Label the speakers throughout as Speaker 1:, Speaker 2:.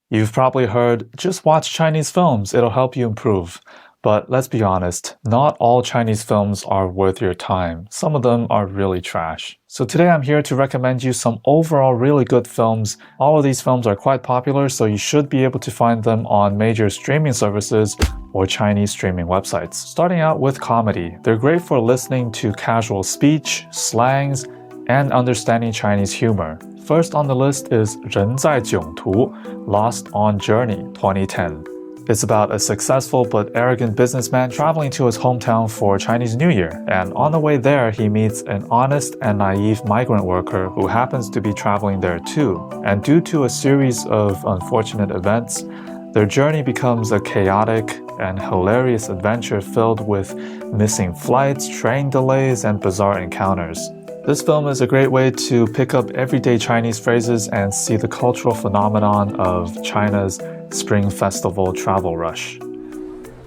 Speaker 1: You've probably heard, just watch Chinese films, it'll help you improve. But let's be honest, not all Chinese films are worth your time. Some of them are really trash. So today I'm here to recommend you some overall really good films. All of these films are quite popular, so you should be able to find them on major streaming services or Chinese streaming websites. Starting out with comedy. They're great for listening to casual speech, slangs, and understanding Chinese humor. First on the list is 人在囧途, Lost on Journey, 2010. It's about a successful but arrogant businessman traveling to his hometown for Chinese New Year, and on the way there he meets an honest and naive migrant worker who happens to be traveling there too. And due to a series of unfortunate events, their journey becomes a chaotic and hilarious adventure filled with missing flights, train delays, and bizarre encounters. This film is a great way to pick up everyday Chinese phrases and see the cultural phenomenon of China's Spring Festival travel rush.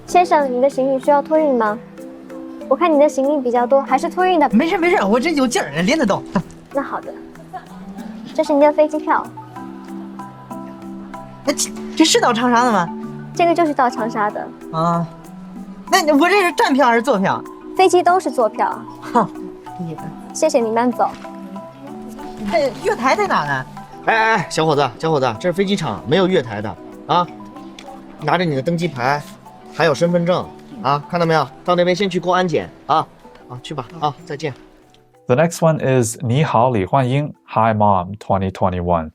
Speaker 2: 先生，你的行李需要托运吗？我看你的行李比较多，还是托运的。
Speaker 3: 没事，我这有劲儿，拎得动。
Speaker 2: 那好的，这是您的飞机票。
Speaker 3: 这是到长沙的吗？
Speaker 2: 这个就是到长沙的。
Speaker 3: 啊，那我这是站票还是坐票？
Speaker 2: 飞机都是坐票。
Speaker 3: 好，
Speaker 2: 谢谢你慢走。
Speaker 3: 月台在哪呢？
Speaker 4: 哎，小伙子，这是飞机场，没有月台的啊！拿着你的登机牌，还有身份证啊，看到没有？到那边先去过安检啊！去吧啊，再见。
Speaker 1: The next one is 你好，李焕英, Hi Mom, 2021.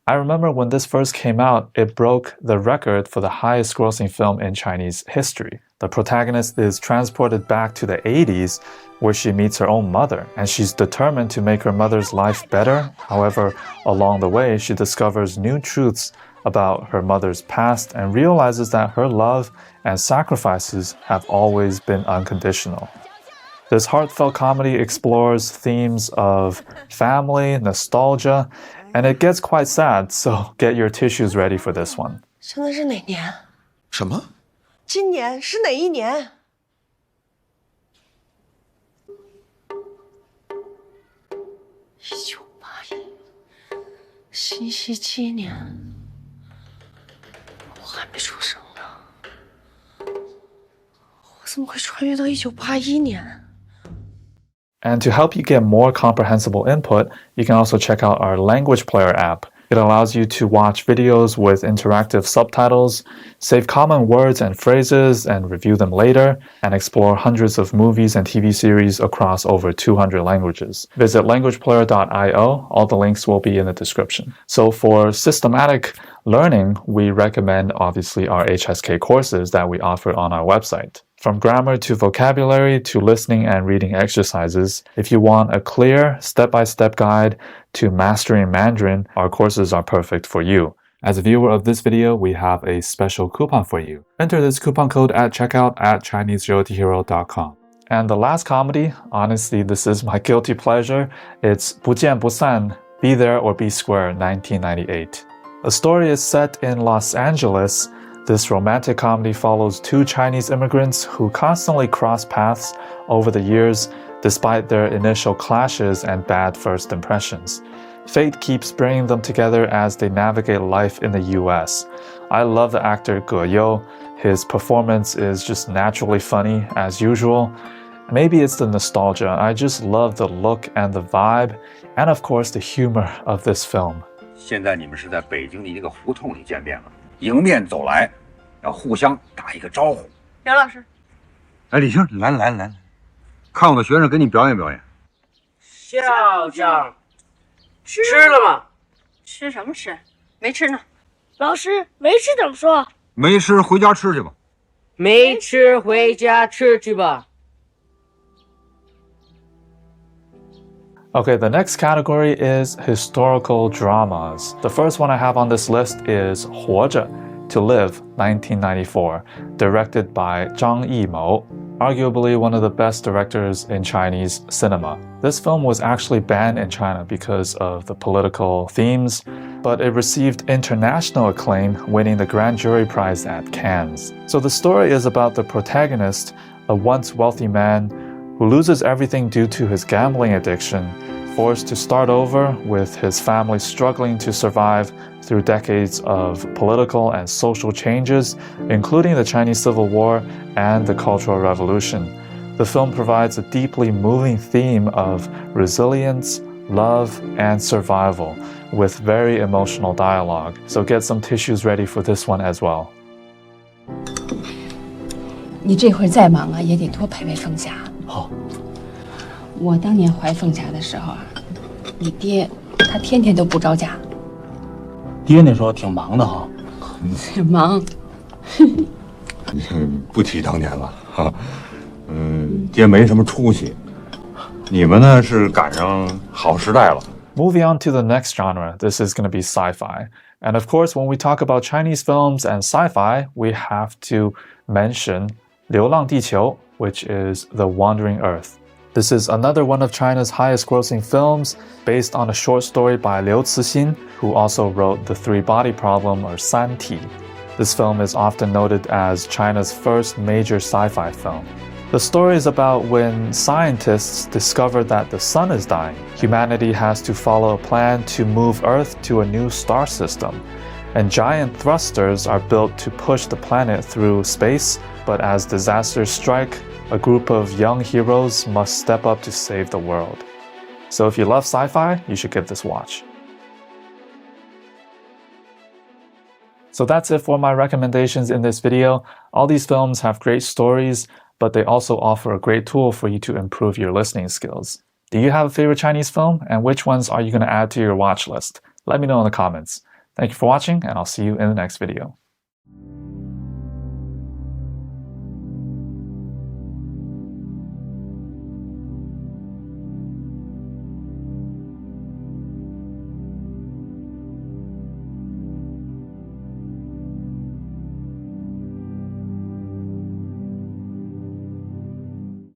Speaker 1: I remember when this first came out, it broke the record for the highest grossing film in Chinese history. The protagonist is transported back to the 80s, where she meets her own mother, and she's determined to make her mother's life better. However, along the way, she discovers new truths about her mother's past and realizes that her love and sacrifices have always been unconditional. This heartfelt comedy explores themes of family, nostalgia, and it gets quite sad, so get your tissues ready for this one.
Speaker 5: 现在是哪年？
Speaker 6: 什么？
Speaker 5: 今年是哪一年？1981，新禧7年，我还没出生呢，我怎么会穿越到1981年？
Speaker 1: And to help you get more comprehensible input, you can also check out our language player app. It allows you to watch videos with interactive subtitles, save common words and phrases and review them later, and explore hundreds of movies and TV series across over 200 languages. Visit languageplayer.io. All the links will be in the description. So for systematic learning, we recommend obviously our HSK courses that we offer on our website. From grammar to vocabulary to listening and reading exercises, if you want a clear, step-by-step guide to mastering Mandarin, our courses are perfect for you. As a viewer of this video, we have a special coupon for you. Enter this coupon code at checkout at ChineseRoadToHero.com. And the last comedy, honestly, this is my guilty pleasure. It's 不见不散, Be There or Be Square, 1998. The story is set in Los Angeles. This romantic comedy follows two Chinese immigrants who constantly cross paths over the years despite their initial clashes and bad first impressions. Fate keeps bringing them together as they navigate life in the US. I love the actor Ge You. His performance is just naturally funny as usual. Maybe it's the nostalgia. I just love the look and the vibe, and of course the humor of this film.
Speaker 7: 现在你们是在北京的一个胡同里见面了。 迎面走来，要互相打一个招呼。
Speaker 5: 杨老师，
Speaker 7: 哎，李青，来，看我的学生给你表演表演。
Speaker 5: 校长，吃了吗？吃什么吃？没吃呢。老师，没吃怎么说？
Speaker 7: 没吃回家吃去吧。
Speaker 5: 没吃回家吃去吧。
Speaker 1: Okay, the next category is historical dramas. The first one I have on this list is 活着, To Live, 1994, directed by Zhang Yimou, arguably one of the best directors in Chinese cinema. This film was actually banned in China because of the political themes, but it received international acclaim, winning the Grand Jury Prize at Cannes. So the story is about the protagonist, a once wealthy man who loses everything due to his gambling addiction, forced to start over with his family struggling to survive through decades of political and social changes, including the Chinese Civil War and the Cultural Revolution. The film provides a deeply moving theme of resilience, love, and survival, with very emotional dialogue. So get some tissues ready for this one as well.
Speaker 6: 你这会儿再忙啊，也得多陪陪凤霞。
Speaker 4: 好。
Speaker 6: 我当年怀凤霞的时候啊，你爹他天天都不着家。
Speaker 8: 爹那时候挺忙的哈。
Speaker 6: 忙。
Speaker 7: 不提当年了哈。爹没什么出息。你们呢是赶上好时代了。
Speaker 1: Moving on to the next genre, this is going to be sci-fi. And of course, when we talk about Chinese films and sci-fi, we have to mention 流浪地球, which is The Wandering Earth. This is another one of China's highest grossing films, based on a short story by Liu Cixin, who also wrote The Three-Body Problem, or Santi. This film is often noted as China's first major sci-fi film. The story is about when scientists discover that the sun is dying. Humanity has to follow a plan to move Earth to a new star system. And giant thrusters are built to push the planet through space, but as disasters strike, a group of young heroes must step up to save the world. So if you love sci-fi, you should give this a watch. So that's it for my recommendations in this video. All these films have great stories, but they also offer a great tool for you to improve your listening skills. Do you have a favorite Chinese film, and which ones are you going to add to your watch list? Let me know in the comments. Thank you for watching, and I'll see you in the next video.